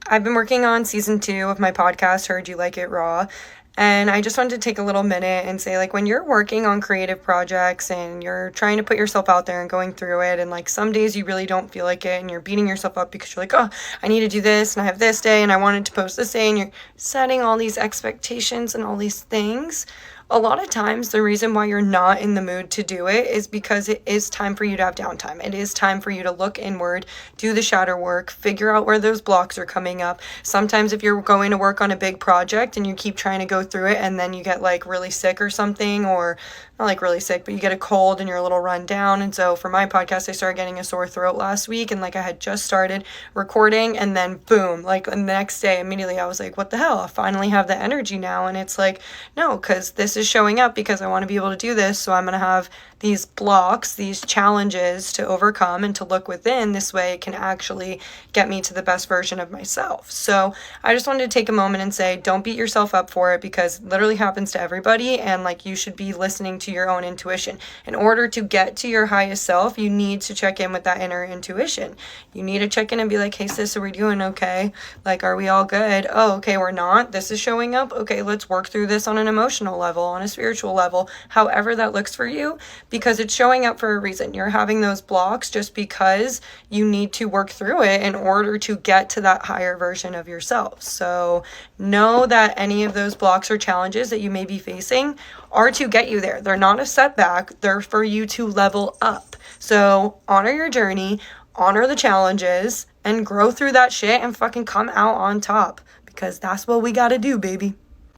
I've been working on season 2 of my podcast, Heard You Like It Raw. And I just wanted to take a little minute and say, like, when you're working on creative projects and you're trying to put yourself out there and going through it, and like some days you really don't feel like it and you're beating yourself up because you're like, oh, I need to do this and I have this day and I wanted to post this day, and you're setting all these expectations and all these things. A lot of times, the reason why you're not in the mood to do it is because it is time for you to have downtime. It is time for you to look inward, do the shadow work, figure out where those blocks are coming up. Sometimes if you're going to work on a big project and you keep trying to go through it and then you get like really sick or something, or not like really sick, but you get a cold and you're a little run down. And so for my podcast, I started getting a sore throat last week, and like I had just started recording, and then boom, like the next day immediately I was like, what the hell? I finally have the energy now. And it's like, no, because this is showing up because I want to be able to do this. So I'm going to have these blocks, these challenges to overcome and to look within. This way it can actually get me to the best version of myself. So I just wanted to take a moment and say, don't beat yourself up for it, because it literally happens to everybody. And like, you should be listening to your own intuition. In order to get to your highest self, you need to check in with that inner intuition. You need to check in and be like, hey sis, are we doing okay? Like, are we all good? Oh, okay, we're not. This is showing up. Okay, let's work through this on an emotional level, on a spiritual level, however that looks for you, because it's showing up for a reason. You're having those blocks just because you need to work through it in order to get to that higher version of yourself. So know that any of those blocks or challenges that you may be facing are to get you there. They're not a setback. They're for you to level up. So honor your journey, honor the challenges, and grow through that shit and fucking come out on top, because that's what we gotta do, baby.